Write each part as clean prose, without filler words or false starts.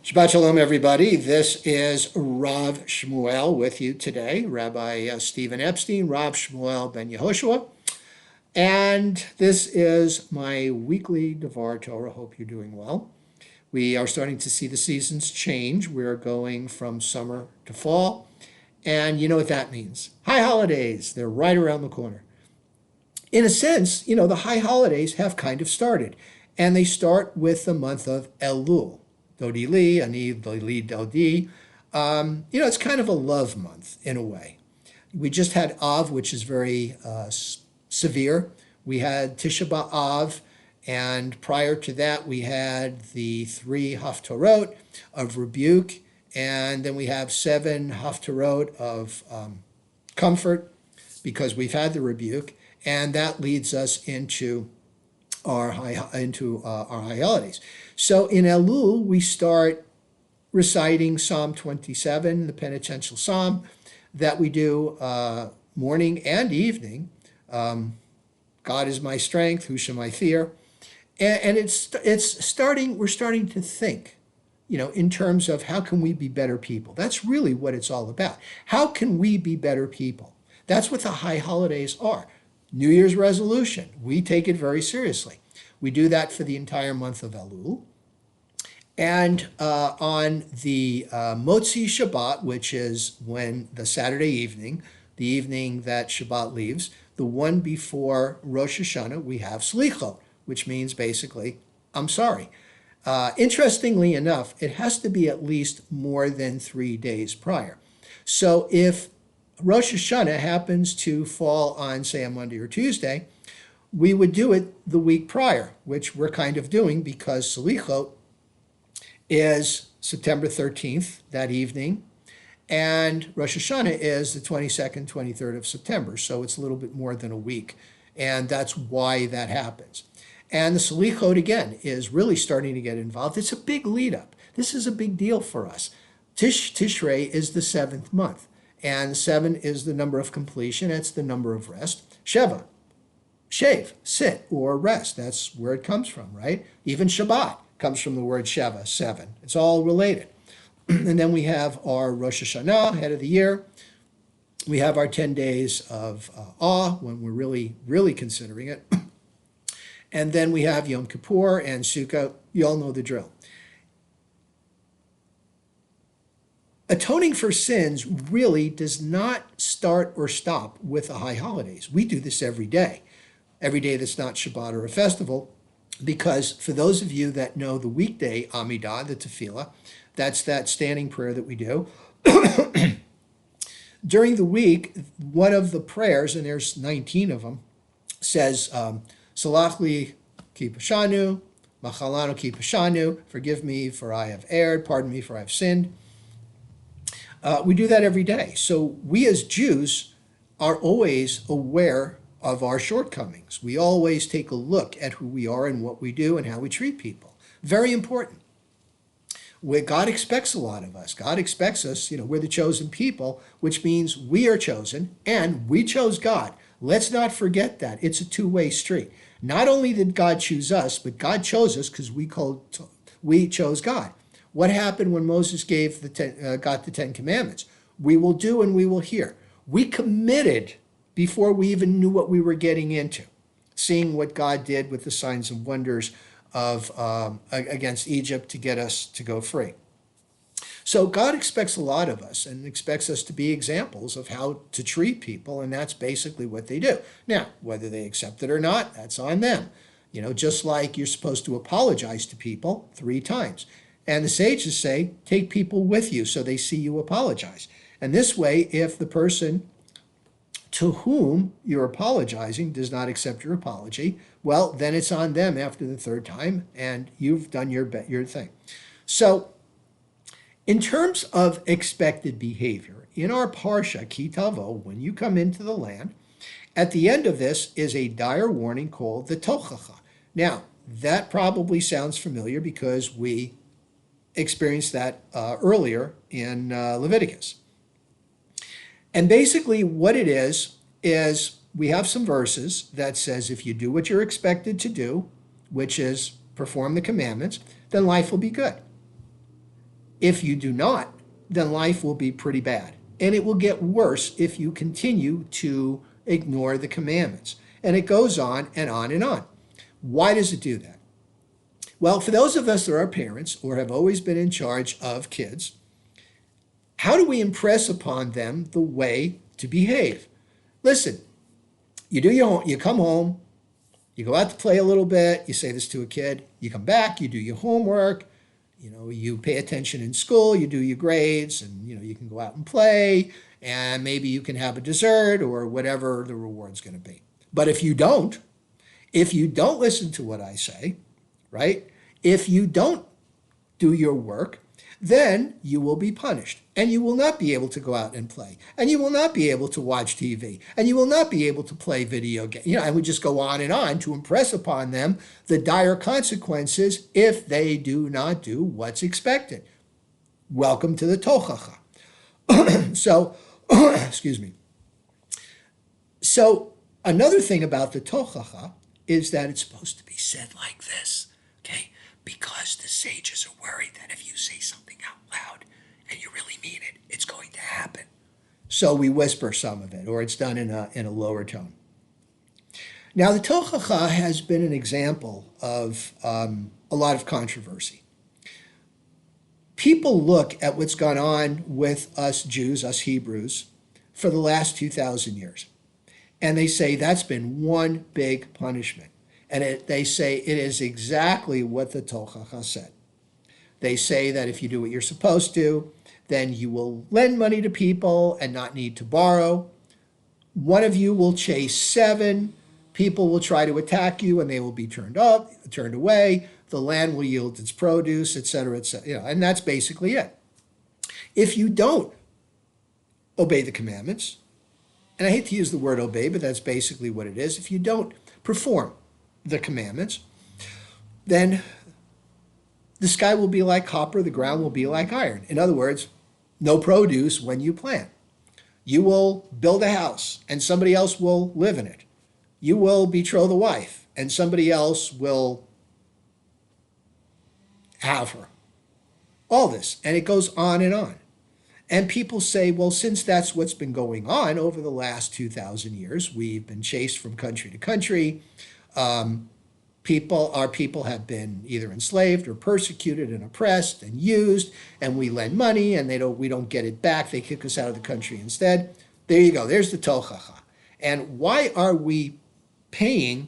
Shabbat Shalom, everybody. This is Rav Shmuel with you today, Rabbi Stephen Epstein, Rav Shmuel ben Yehoshua. And this is my weekly Devar Torah. Hope you're doing well. We are starting to see the seasons change. We're going from summer to fall. And you know what that means. High holidays, they're right around the corner. In a sense, the high holidays have kind of started. And they start with the month of Elul. Dodi Li, Ani Li Dodi. It's kind of a love month in a way. We just had Av, which is very severe. We had Tisha B'Av, and prior to that, we had the 3 Haftarot of rebuke, and then we have 7 Haftarot of comfort because we've had the rebuke, and that leads us into our high holidays. So in Elul, we start reciting Psalm 27, the penitential psalm that we do morning and evening. God is my strength, who shall I fear? And we're starting to think, in terms of how can we be better people? That's really what it's all about. How can we be better people? That's what the high holidays are. New Year's resolution, we take it very seriously. We do that for the entire month of Elul. And on the Motzi Shabbat, which is when the Saturday evening, the evening that Shabbat leaves, the one before Rosh Hashanah, we have Slichot, which means basically, I'm sorry. Interestingly enough, it has to be at least more than 3 days prior. So if Rosh Hashanah happens to fall on, say, a Monday or Tuesday, we would do it the week prior, which we're kind of doing because Slichot is September 13th, that evening, and Rosh Hashanah is the 22nd, 23rd of September, so it's a little bit more than a week, and that's why that happens. And the Slichot, again, is really starting to get involved. It's a big lead up. This is a big deal for us. Tishrei is the 7th month. And 7 is the number of completion. It's the number of rest. Sheva, shave, sit, or rest. That's where it comes from, right? Even Shabbat comes from the word Sheva, 7. It's all related. And then we have our Rosh Hashanah, head of the year. We have our 10 days of awe when we're really, really considering it. And then we have Yom Kippur and Sukkot. You all know the drill. Atoning for sins really does not start or stop with the high holidays. We do this every day that's not Shabbat or a festival, because for those of you that know the weekday Amidah, the Tefillah, that's that standing prayer that we do. During the week, one of the prayers, and there's 19 of them, says, Salach li ki pashanu, machalanu ki pashanu, forgive me for I have erred, pardon me for I have sinned. We do that every day. So we as Jews are always aware of our shortcomings. We always take a look at who we are and what we do and how we treat people. Very important. God expects a lot of us. God expects us, we're the chosen people, which means we are chosen and we chose God. Let's not forget that. It's a two-way street. Not only did God choose us, but God chose us because we chose God. What happened when Moses got the 10 Commandments? We will do and we will hear. We committed before we even knew what we were getting into, seeing what God did with the signs and wonders of against Egypt to get us to go free. So God expects a lot of us and expects us to be examples of how to treat people, and that's basically what they do. Now, whether they accept it or not, that's on them. Just like you're supposed to apologize to people 3 times. And the sages say, take people with you so they see you apologize. And this way, if the person to whom you're apologizing does not accept your apology, well, then it's on them after the 3rd time, and you've done your thing. So, in terms of expected behavior, in our Parsha, Ki Tavo, when you come into the land, at the end of this is a dire warning called the Tochacha. Now, that probably sounds familiar because we experienced that earlier in Leviticus. And basically what it is we have some verses that says if you do what you're expected to do, which is perform the commandments, then life will be good. If you do not, then life will be pretty bad. And it will get worse if you continue to ignore the commandments. And it goes on and on and on. Why does it do that? Well, for those of us that are parents or have always been in charge of kids, how do we impress upon them the way to behave? Listen, you come home, you go out to play a little bit, you say this to a kid, you come back, you do your homework, you pay attention in school, you do your grades, and you can go out and play, and maybe you can have a dessert or whatever the reward's going to be. But if you don't listen to what I say, right? If you don't do your work, then you will be punished, and you will not be able to go out and play, and you will not be able to watch TV, and you will not be able to play video games. I would just go on to impress upon them the dire consequences if they do not do what's expected. Welcome to the Tochacha. So, excuse me. So another thing about the Tochacha is that it's supposed to be said like this, okay? Because the sages are worried that if you say something out loud and you really mean it, it's going to happen. So we whisper some of it, or it's done in a lower tone. Now, the Tochacha has been an example of a lot of controversy. People look at what's gone on with us Jews, us Hebrews, for the last 2,000 years. And they say that's been one big punishment. And they say it is exactly what the Tochacha said. They say that if you do what you're supposed to, then you will lend money to people and not need to borrow. One of you will chase 7. People will try to attack you and they will be turned away. The land will yield its produce, et cetera, et cetera. And that's basically it. If you don't obey the commandments, and I hate to use the word obey, but that's basically what it is. If you don't perform the commandments, then the sky will be like copper, the ground will be like iron. In other words, no produce when you plant. You will build a house and somebody else will live in it. You will betroth a wife and somebody else will have her. All this, and it goes on and on. And people say, well, since that's what's been going on over the last 2,000 years, we've been chased from country to country. Our people have been either enslaved or persecuted and oppressed and used, and we lend money and we don't get it back. They kick us out of the country instead. There you go. There's the Tochacha. And why are we paying?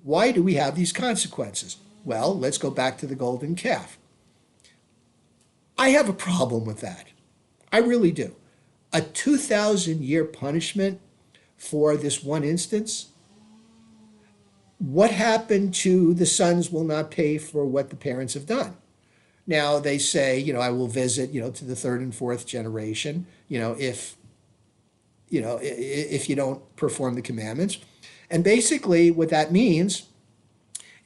Why do we have these consequences? Well, let's go back to the golden calf. I have a problem with that. I really do. A 2,000-year punishment for this one instance? What happened to the sons will not pay for what the parents have done? Now they say, I will visit, to the 3rd and 4th generation, if you don't perform the commandments. And basically what that means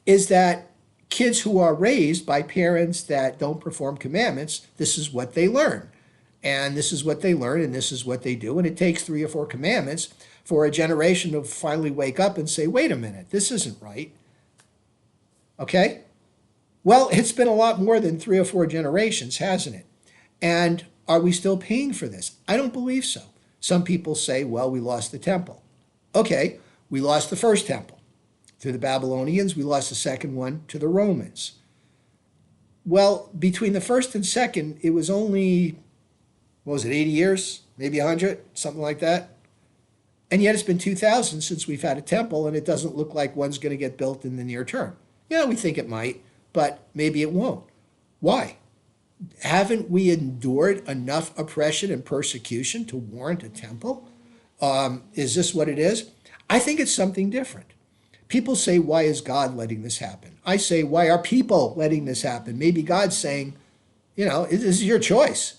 is that kids who are raised by parents that don't perform commandments, this is what they learn. And this is what they learn, and this is what they do. And it takes 3 or 4 commandments for a generation to finally wake up and say, wait a minute, this isn't right. Okay? Well, it's been a lot more than 3 or 4 generations, hasn't it? And are we still paying for this? I don't believe so. Some people say, well, we lost the temple. Okay, we lost the first temple to the Babylonians. We lost the second one to the Romans. Well, between the first and second, it was only, 80 years? Maybe 100? Something like that? And yet it's been 2,000 since we've had a temple, and it doesn't look like one's going to get built in the near term. Yeah, we think it might, but maybe it won't. Why? Haven't we endured enough oppression and persecution to warrant a temple? Is this what it is? I think it's something different. People say, why is God letting this happen? I say, why are people letting this happen? Maybe God's saying, this is your choice.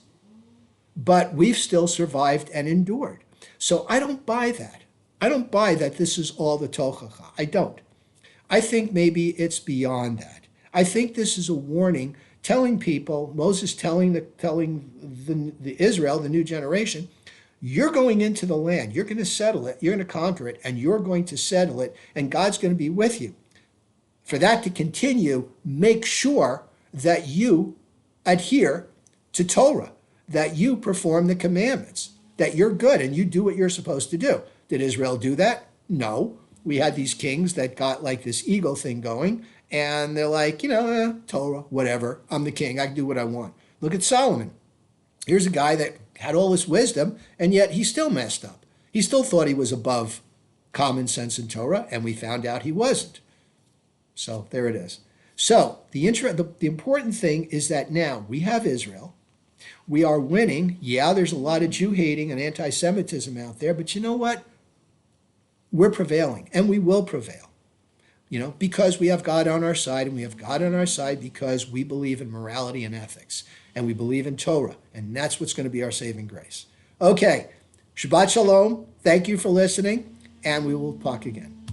But we've still survived and endured. So I don't buy that. I don't buy that this is all the Tochacha. I don't. I think maybe it's beyond that. I think this is a warning telling people, Moses telling the Israel, the new generation, you're going into the land, you're going to settle it, you're going to conquer it, and you're going to settle it, and God's going to be with you. For that to continue, make sure that you adhere to Torah, that you perform the commandments, that you're good and you do what you're supposed to do. Did Israel do that? No. We had these kings that got like this ego thing going, and they're like, Torah, whatever. I'm the king. I can do what I want. Look at Solomon. Here's a guy that had all this wisdom, and yet he still messed up. He still thought he was above common sense in Torah, and we found out he wasn't. So there it is. So the important thing is that now we have Israel. We are winning. Yeah, there's a lot of Jew hating and anti-Semitism out there, but you know what? We're prevailing, and we will prevail. Because we have God on our side, and we have God on our side because we believe in morality and ethics, and we believe in Torah, and that's what's going to be our saving grace. Okay, Shabbat Shalom. Thank you for listening, and we will talk again.